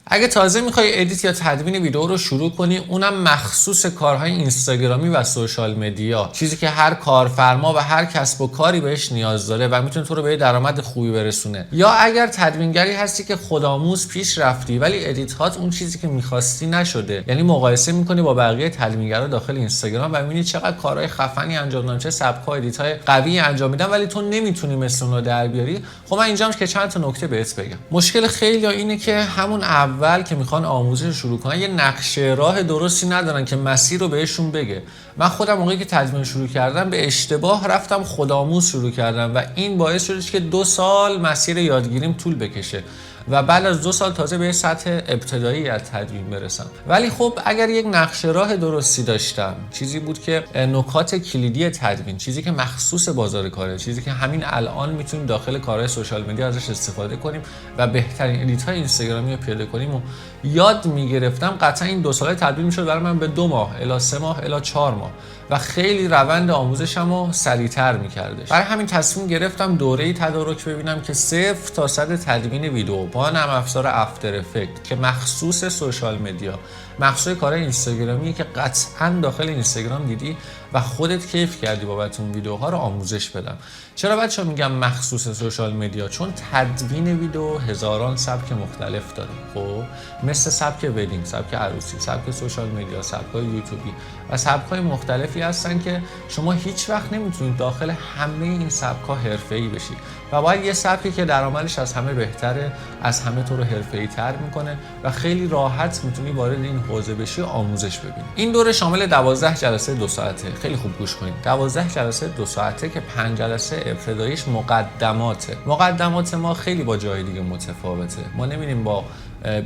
اگه تازه میخوای ادیت یا تدوین ویدیو رو شروع کنی، اونم مخصوص کارهای اینستاگرامی و سوشال مدیا، چیزی که هر کارفرما و هر کسب و کاری بهش نیاز داره و میتونه تو رو به درآمد خوبی برسونه، یا اگر تدوینگری هستی که خودآموز پیش رفتی ولی ادیت هات اون چیزی که میخواستی نشده، یعنی مقایسه میکنی با بقیه تدوینگرا داخل اینستاگرام و میبینی چقدر کارهای خفنی انجام دادن، چه سبک‌ها ادیت های قوی انجام میدن، ولی تو نمیتونی مثل اون رو در بیاری. خب من اینجام که چند تا نکته بهت بگم. مشکل خیلی اینه که همون اول که میخوان آموزش شروع کنن یه نقشه راه درستی ندارن که مسیر رو بهشون بگه. من خودم موقعی که تدوین شروع کردم به اشتباه رفتم خودآموز شروع کردم و این باعث شد که 2 سال مسیر یادگیریم طول بکشه و بعد از 2 سال تازه به سطح ابتدایی از تدوین برسم. ولی خب اگر یک نقشه راه درستی داشتم، چیزی بود که نکات کلیدی تدوین، چیزی که مخصوص بازار کاره، چیزی که همین الان میتونیم داخل کارهای سوشال مدیا ازش استفاده کنیم و بهترین ادیت های اینستاگرامی رو پیاده کنیم و یاد میگرفتم، قطعا این 2 ساله تدوین میشد برای من به 2 ماه الی 3 ماه الی 4 ماه و خیلی روند آموزشمو سریعتر میکردش. برای همین تصمیم گرفتم دوره‌ای تدارک ببینم که 0 تا 100 تدوین ویدیو با نرم افزار افتر افکت که مخصوص سوشال مدیا، مخصوص کارهای اینستاگرامی که قطعا داخل اینستاگرام دیدی و خودت کیف کردی بابت اون ویدیوها رو آموزش بدم. چرا بچه‌ها میگم مخصوص سوشال مدیا؟ چون تدوین ویدیو هزاران سبک مختلف داره. خب مثل سبک ودینگ، سبک عروسی، سبک سوشال مدیا، سبک‌های یوتیوبی و سبک‌های مختلفی هستن که شما هیچ وقت نمیتونید داخل همه این سبک‌ها حرفه‌ای بشید و باید یه سبکی که درآمدش از همه بهتره، از همه تو رو حرفه‌ای‌تر میکنه و خیلی راحت میتونی وارد این حوزه بشی و آموزش ببینی. این دوره شامل 12 جلسه 2 ساعته. خیلی خوب گوش کنید. 12 جلسه 2 ساعته که 5 جلسه ابتداییش مقدماته. مقدمات ما خیلی با جای دیگه متفاوته. ما نمی‌ریم با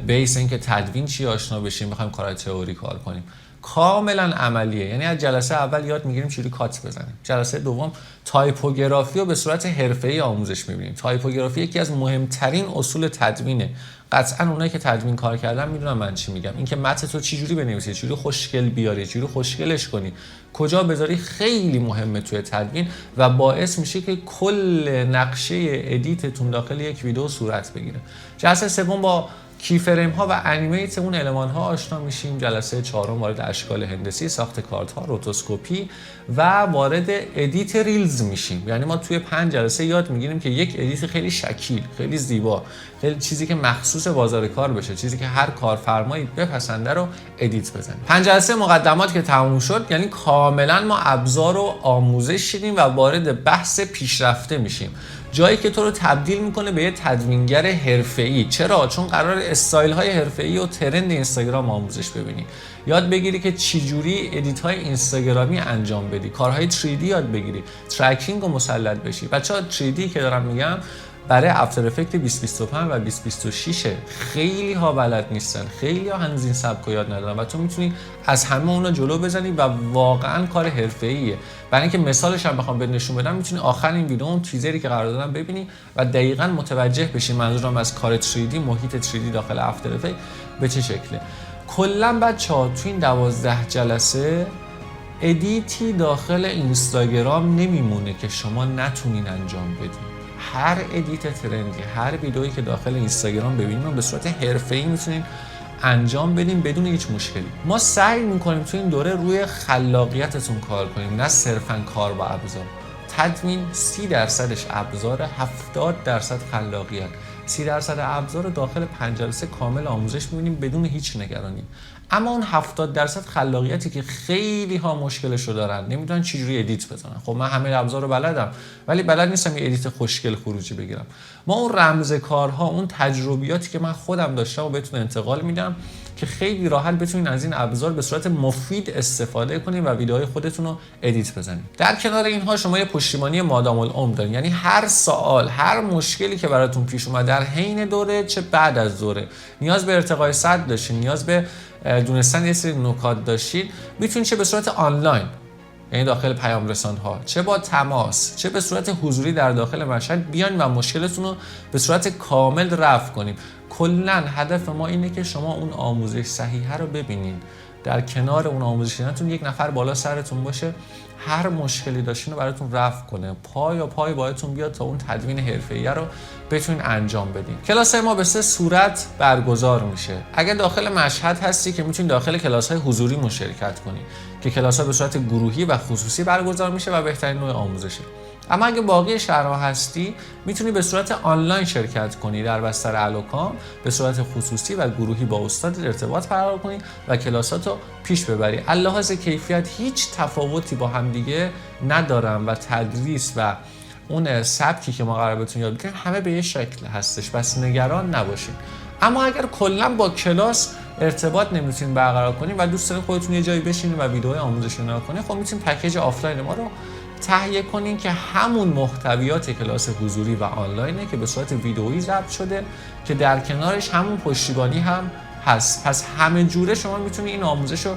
بیس اینکه تدوین چی آشنا بشیم، می‌خوایم کارهای تئوری کار کنیم. کاملا عملیه، یعنی از جلسه اول یاد میگیریم چجوری کات بزنیم. جلسه دوم تایپوگرافی رو به صورت حرفه‌ای آموزش می‌بینیم. تایپوگرافی یکی از مهمترین اصول تدوینه. قطعا اونایی که تدوین کار کردن میدونن من چی میگم. اینکه متن تو چجوری بنویسی، چجوری خوشگل بیاری، چجوری خوشگلش کنی، کجا بذاری، خیلی مهمه توی تدوین و باعث میشه که کل نقشه ادیتتون داخل یک ویدیو صورت بگیره. جلسه سوم با کی فریم ها و انیمیت اون المان ها آشنا میشیم. جلسه چهارم وارد اشکال هندسی، ساخت کارت ها، روتوسکوپی و وارد ادیت ریلز میشیم. یعنی ما توی 5 جلسه یاد میگیریم که یک ادیت خیلی شکیل، خیلی زیبا، خیلی چیزی که مخصوص بازار کار بشه، چیزی که هر کارفرمایی بپسنده رو ادیت بزنیم. 5 جلسه مقدمات که تموم شد، یعنی کاملا ما ابزار رو آموزش شدیم و وارد بحث پیشرفته میشیم. جایی که تو رو تبدیل میکنه به یه تدوینگر حرفه‌ای. چرا؟ چون قرار استایل های حرفه‌ای و ترند اینستاگرام آموزش ببینی. یاد بگیری که چجوری ادیت های اینستاگرامی انجام بدی، کارهای 3D یاد بگیری، ترکینگ رو مسلط بشی. بچه‌ها 3D که دارم میگم برای افتر افکت 2025 و 2026 خیلی ها بلد نیستن، خیلی ها هنوز این سبک رو یاد ندارن و تو میتونی از همه اونا جلو بزنی و واقعا کار حرفه‌ایه. برای اینکه مثالش هم بخوام بهت نشون بدم، میتونی آخر این ویدیو اون تیزری که قرار دادم ببینی و دقیقاً متوجه بشی منظورم از کار 3D، محیط 3D داخل افتر افکت به چه شکله. کلا بچه‌ها تو این 12 جلسه ادیتی داخل اینستاگرام نمیمونه که شما نتونین انجام بدین. هر ادیت ترندی، هر ویدئویی که داخل اینستاگرام ببینیم و به صورت حرفه‌ای میتونین انجام بدیم بدون هیچ مشکلی. ما سعی میکنیم تو این دوره روی خلاقیتتون کار کنیم، نه صرفاً کار با ابزار. تدوین 30% ابزار، 70% خلاقیت. 30% ابزار رو داخل 5 جلسه کامل آموزش می‌بینیم بدون هیچ نگرانی. اما اون 70% خلاقیتی که خیلی ها مشکلش رو دارن، نمیدونن چجوری ادیت بزنن. خب من همه ابزار رو بلدم ولی بلد نیستم یه ادیت خوشگل خروجی بگیرم. ما اون رمزکارها، اون تجربیاتی که من خودم داشتم و بهتون انتقال میدم که خیلی راحت بتونین از این ابزار به صورت مفید استفاده کنین و ویدیوهای خودتون رو ادیت بزنین. در کنار اینها شما یه پشتیبانی مادام العمر دارین، یعنی هر سوال، هر مشکلی که براتون پیش اومد در حین دوره چه بعد از دوره، نیاز به ارتقای سطح داشتین، نیاز به دونستن یه سری نکات داشتید، میتونید چه به صورت آنلاین، یعنی داخل پیام رسان‌ها، چه با تماس، چه به صورت حضوری در داخل مشهد بیان و مشکلتون رو به صورت کامل رفع کنیم. کلاً هدف ما اینه که شما اون آموزش صحیحه رو ببینید. در کنار اون آموزش دیدنتون یک نفر بالا سرتون باشه، هر مشکلی داشتین رو براتون رفع کنه، پای باهاتون بیاد تا اون تدوین حرفه‌ای رو بتونین انجام بدین. کلاس ما به 3 صورت برگزار میشه. اگه داخل مشهد هستی که میتونید داخل کلاس‌های حضوری مشارکت کنی که کلاس‌ها به صورت گروهی و خصوصی برگزار میشه و بهترین نوع آموزشه. اما اگه باقی شهرها هستی میتونی به صورت آنلاین شرکت کنی، در بستر الوکام به صورت خصوصی و گروهی با استاد ارتباط برقرار کنی و کلاساتو پیش ببری. لحاظ کیفیت هیچ تفاوتی با هم دیگه ندارن و تدریس و اون سبکی که ما قرار بهتون یاد بدیم همه به یه شکل هستش، بس نگران نباشید. اما اگر کلا با کلاس ارتباط نمیتونین برقرار کنین و دوست دارین خودتون یه جایی بشینین و ویدیوهای آموزشی نگاه کنین، خب میتونین پکیج آفلاین ما رو تهیه کنین که همون محتویات کلاس حضوری و آنلاینه که به صورت ویدئویی ضبط شده که در کنارش همون پشتیبانی هم هست. پس همه جوره شما میتونید این آموزش رو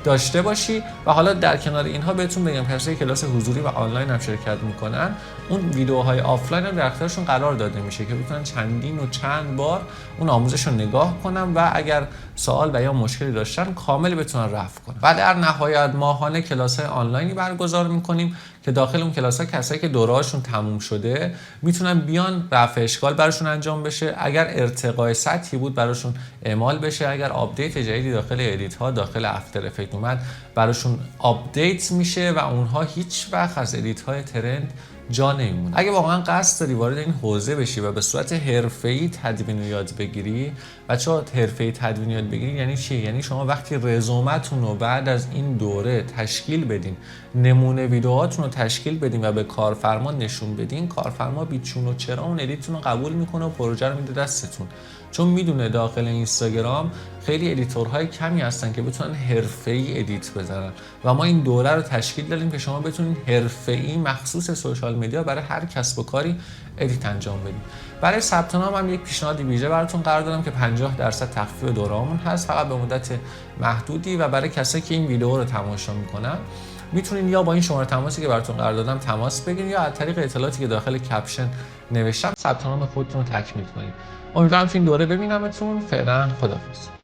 داشته باشی و حالا در کنار اینها بهتون بگم کسایی کلاس حضوری و آنلاین هم شرکت میکنن اون ویدیوهای آفلاین هم در اختیارشون قرار داده میشه که بتونن چندین و چند بار اون آموزش رو نگاه کنن و اگر سوال و یا مشکلی داشتن کامل بتونن رفع کنن. و در نهایت ماهانه کلاس‌های آنلاینی برگزار میکنیم که داخل اون کلاس‌ها کسایی که دوره‌هاشون تموم شده میتونن بیان رفع اشکال براشون انجام بشه، اگر ارتقای سطحی بود براشون اعمال بشه، اگر آپدیت جدیدی داخل ادیت ها داخل افتر افکت اومد براشون آپدیت میشه و اونها هیچ وقت از ادیت های ترند جا نمیمونه. اگه واقعا قصد داری وارد این حوزه بشی و به صورت حرفه‌ای تدوین رو یاد بگیری، بچه‌ها حرفه‌ای تدوین یاد بگیری یعنی چی؟ یعنی شما وقتی رزومتون رو بعد از این دوره تشکیل بدین، نمونه ویدیوهاتون رو تشکیل بدین و به کارفرما نشون بدین، کارفرما بیچون و چرا اون ادیتتون رو قبول میکنه و پروژه رو میده دستتون، چون میدونه داخل اینستاگرام خیلی ادیتورهای کمی هستن که بتونن حرفه‌ای ادیت بزنن و ما این دوره رو تشکیل دادیم که شما بتونید حرفه‌ای مخصوص سوشال مدیا برای هر کسب و کاری ادیت انجام بدید. برای ثبت نام هم یک پیشنهاد ویژه براتون قرار دادم که 50% تخفیف دوره‌مون هست، فقط به مدت محدودی و برای کسایی که این ویدیو رو تماشا میکنن میتونین یا با این شماره تماسی که براتون قرار دادم تماس بگیرین یا از طریق اطلاعاتی که داخل کپشن نوشتم ثبت نام خودتون رو تکمیل کنید. امیدوارم تو این دوره ببینمتون. فعلا خداحافظ.